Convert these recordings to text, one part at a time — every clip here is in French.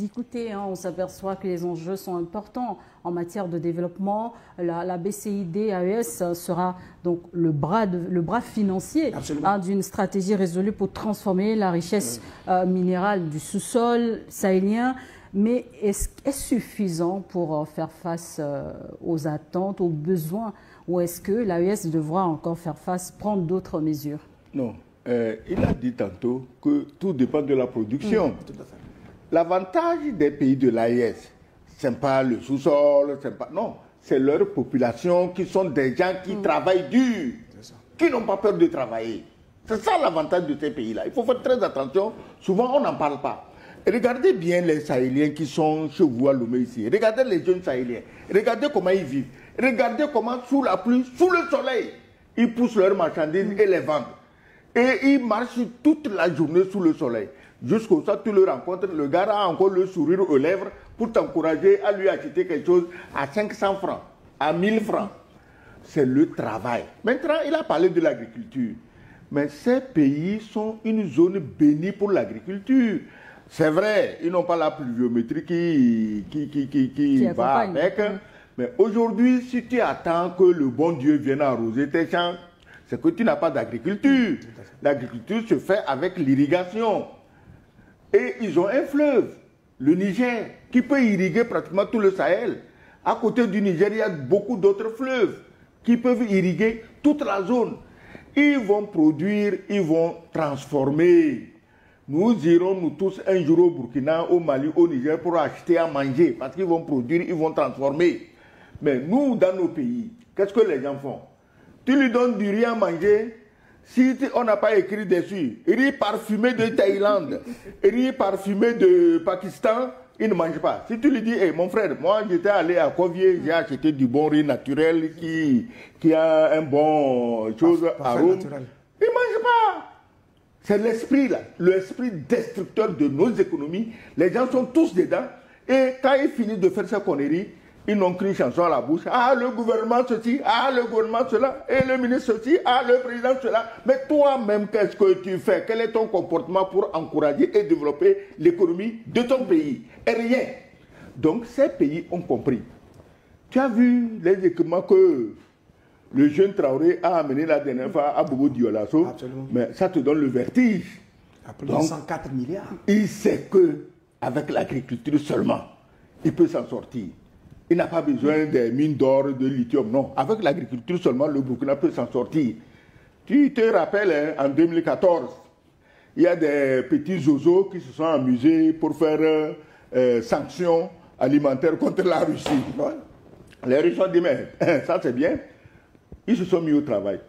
Écoutez, on s'aperçoit que les enjeux sont importants en matière de développement. La BCID AES sera donc le bras financier d'une stratégie résolue pour transformer la richesse minérale du sous-sol sahélien. Mais est-ce suffisant pour faire face aux attentes, aux besoins, ou est-ce que l'AES devra encore faire face, prendre d'autres mesures? Non. Il a dit tantôt que tout dépend de la production. Tout à fait. L'avantage des pays de l'AES, ce n'est pas le sous-sol, non, c'est leur population qui sont des gens qui travaillent dur, qui n'ont pas peur de travailler. C'est ça l'avantage de ces pays-là. Il faut faire très attention, souvent on n'en parle pas. Et regardez bien les Sahéliens qui sont chez vous à Lomé ici. Regardez les jeunes Sahéliens. Regardez comment ils vivent. Regardez comment sous la pluie, sous le soleil, ils poussent leurs marchandises et les vendent. Et ils marchent toute la journée sous le soleil. Jusqu'au soir, tu le rencontres, le gars a encore le sourire aux lèvres pour t'encourager à lui acheter quelque chose à 500 francs, à 1000 francs. C'est le travail. Maintenant, il a parlé de l'agriculture. Mais ces pays sont une zone bénie pour l'agriculture. C'est vrai, ils n'ont pas la pluviométrie qui va avec. Mais aujourd'hui, si tu attends que le bon Dieu vienne arroser tes champs, c'est que tu n'as pas d'agriculture. L'agriculture se fait avec l'irrigation. Et ils ont un fleuve, le Niger, qui peut irriguer pratiquement tout le Sahel. À côté du Niger, il y a beaucoup d'autres fleuves qui peuvent irriguer toute la zone. Ils vont produire, ils vont transformer. Nous irons, nous tous, un jour au Burkina, au Mali, au Niger, pour acheter à manger. Parce qu'ils vont produire, ils vont transformer. Mais nous, dans nos pays, qu'est-ce que les gens font? Tu lui donnes du riz à manger. Si on n'a pas écrit dessus, riz parfumé de Thaïlande, riz parfumé de Pakistan, il ne mange pas. Si tu lui dis, hey, mon frère, moi j'étais allé à Covier, j'ai acheté du bon riz naturel qui a un bon chose, arôme, il ne mange pas. C'est l'esprit là, l'esprit destructeur de nos économies. Les gens sont tous dedans et quand ils finissent de faire ces conneries, ils n'ont qu'une chanson à la bouche. Ah, le gouvernement ceci, ah, le gouvernement cela, et le ministre ceci, ah, le président cela. Mais toi-même, qu'est-ce que tu fais? Quel est ton comportement pour encourager et développer l'économie de ton pays? Et rien. Donc, ces pays ont compris. Tu as vu les équipements que le jeune Traoré a amené la dernière fois à Bobo Dioulasso. Absolument. Mais ça te donne le vertige. À plus de 104 milliards. Il sait qu'avec l'agriculture seulement, il peut s'en sortir. Il n'a pas besoin des mines d'or, de lithium, non. Avec l'agriculture seulement, le Burkina peut s'en sortir. Tu te rappelles, hein, en 2014, il y a des petits zozos qui se sont amusés pour faire sanctions alimentaires contre la Russie. Les Russes ont dit, mais ça c'est bien. Ils se sont mis au travail.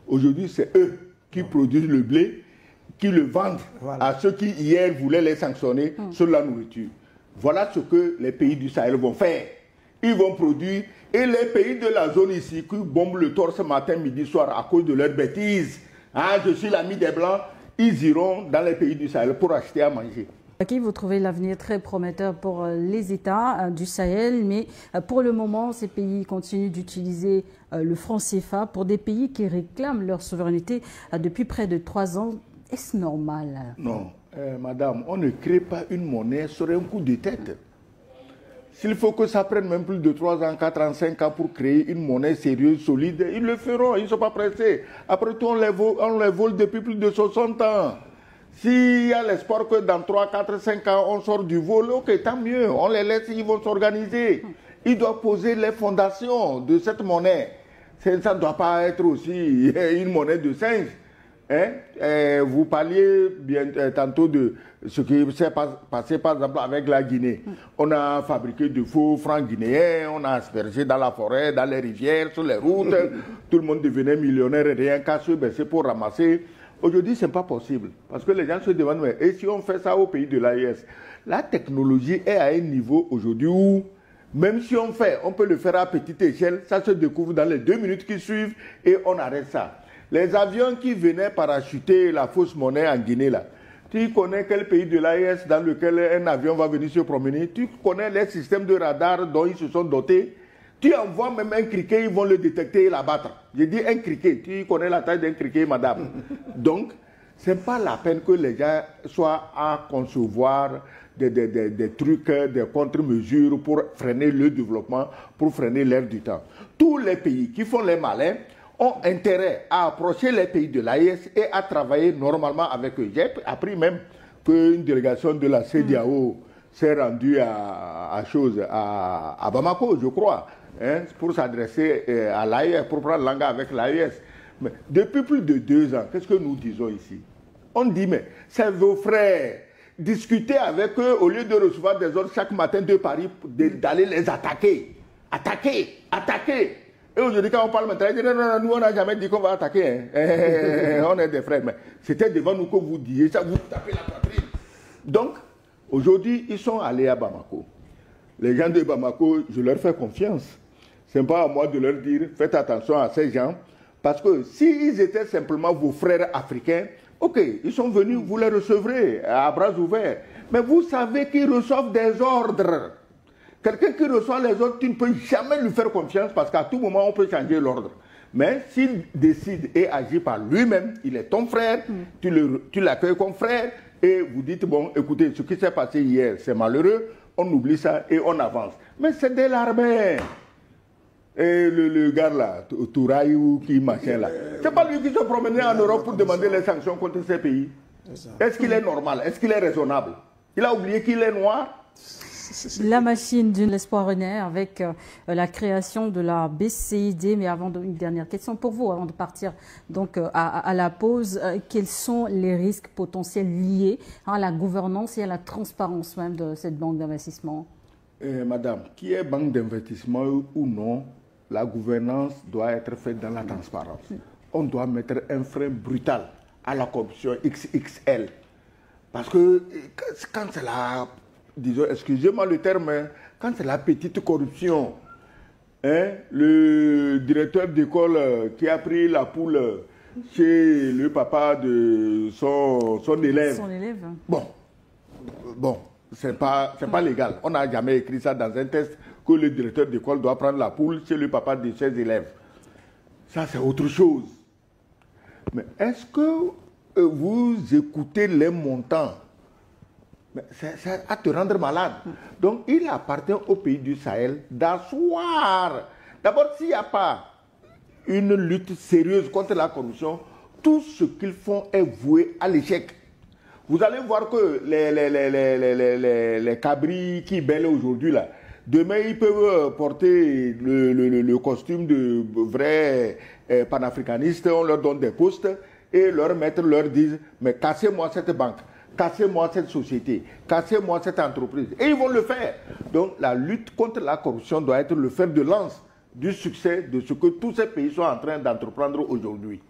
Aujourd'hui, c'est eux qui produisent le blé, qui le vendent à ceux qui hier voulaient les sanctionner sur la nourriture. Voilà ce que les pays du Sahel vont faire. Ils vont produire, et les pays de la zone ici qui bombent le torse matin, midi, soir à cause de leurs bêtises. Ah, je suis l'ami des Blancs, ils iront dans les pays du Sahel pour acheter à manger. Qui vous trouvez l'avenir très prometteur pour les États du Sahel, mais pour le moment, ces pays continuent d'utiliser le franc CFA pour des pays qui réclament leur souveraineté depuis près de 3 ans. Est-ce normal? Non, madame, on ne crée pas une monnaie sur un coup de tête. S'il faut que ça prenne même plus de 3 ans, 4 ans, 5 ans pour créer une monnaie sérieuse, solide, ils le feront, ils ne sont pas pressés. Après tout, on les vole depuis plus de 60 ans. S'il y a l'espoir que dans 3, 4, 5 ans, on sort du vol, ok, tant mieux, on les laisse, ils vont s'organiser. Ils doivent poser les fondations de cette monnaie. Ça ne doit pas être aussi une monnaie de singe. Hein? Vous parliez bien, tantôt de ce qui s'est passé par exemple avec la Guinée. On a fabriqué de faux francs guinéens, on a aspergé dans la forêt, dans les rivières, sur les routes. Tout le monde devenait millionnaire et rien qu'à se baisser pour ramasser. Aujourd'hui, ce n'est pas possible. Parce que les gens se demandent, mais et si on fait ça au pays de l'AES? La technologie est à un niveau aujourd'hui où, même si on fait, on peut le faire à petite échelle, ça se découvre dans les 2 minutes qui suivent et on arrête ça. Les avions qui venaient parachuter la fausse monnaie en Guinée, là, tu connais quel pays de l'AES dans lequel un avion va venir se promener? Tu connais les systèmes de radar dont ils se sont dotés? Tu envoies même un criquet, ils vont le détecter et l'abattre. J'ai dit un criquet, tu connais la taille d'un criquet, madame. Donc, Ce n'est pas la peine que les gens soient à concevoir des trucs, des contre-mesures pour freiner le développement, pour freiner l'air du temps. Tous les pays qui font les malins ont intérêt à approcher les pays de l'AES et à travailler normalement avec eux. J'ai appris même qu'une délégation de la CEDEAO s'est rendue à Bamako, je crois, hein, pour s'adresser à l'AES, pour prendre langue avec l'AES. Mais depuis plus de 2 ans, qu'est-ce que nous disons ici? On dit, mais c'est vos frères. Discuter avec eux au lieu de recevoir des ordres chaque matin de Paris, d'aller les attaquer. Attaquer. Et aujourd'hui, quand on parle maintenant, ils disent, non, nous, on n'a jamais dit qu'on va attaquer. Hein. On est des frères. Mais c'était devant nous que vous disiez ça, vous tapez la poitrine. Donc, aujourd'hui, ils sont allés à Bamako. Les gens de Bamako, je leur fais confiance. Ce n'est pas à moi de leur dire, faites attention à ces gens. Parce que s'ils étaient simplement vos frères africains, ok, ils sont venus, vous les recevrez à bras ouverts. Mais vous savez qu'ils reçoivent des ordres. Quelqu'un qui reçoit les ordres, tu ne peux jamais lui faire confiance parce qu'à tout moment, on peut changer l'ordre. Mais s'il décide et agit par lui-même, il est ton frère, tu l'accueilles comme frère et vous dites, bon, écoutez, ce qui s'est passé hier, c'est malheureux, on oublie ça et on avance. Mais c'est de l'armée. Et le gars là, Touraï ou qui machin là, c'est pas lui qui se promenait en Europe pour demander les sanctions contre ces pays. Est-ce qu'il est normal? Est-ce qu'il est raisonnable? Il a oublié qu'il est noir? La machine de l'espoir renaît avec la création de la BCID. Mais avant, une dernière question pour vous, avant de partir donc à la pause. Quels sont les risques potentiels liés à la gouvernance et à la transparence même de cette banque d'investissement? Madame, qui est banque d'investissement ou non, la gouvernance doit être faite dans la transparence. On doit mettre un frein brutal à la corruption XXL. Parce que quand c'est la, disons, excusez-moi le terme, quand c'est la petite corruption, hein, le directeur d'école qui a pris la poule chez le papa de son élève. Son élève. Bon. C'est pas légal. On n'a jamais écrit ça dans un texte que le directeur d'école doit prendre la poule chez le papa de ses élèves. Ça, c'est autre chose. Mais est-ce que vous écoutez les montants? C'est à te rendre malade. Donc, il appartient au pays du Sahel d'asseoir. D'abord, s'il n'y a pas une lutte sérieuse contre la corruption, tout ce qu'ils font est voué à l'échec. Vous allez voir que les cabris qui bêlent aujourd'hui, là, demain, ils peuvent porter le costume de vrais panafricanistes. On leur donne des postes et leurs maîtres leur disent « Mais cassez-moi cette banque, cassez-moi cette société, cassez-moi cette entreprise. » Et ils vont le faire. Donc, la lutte contre la corruption doit être le fer de lance du succès de ce que tous ces pays sont en train d'entreprendre aujourd'hui.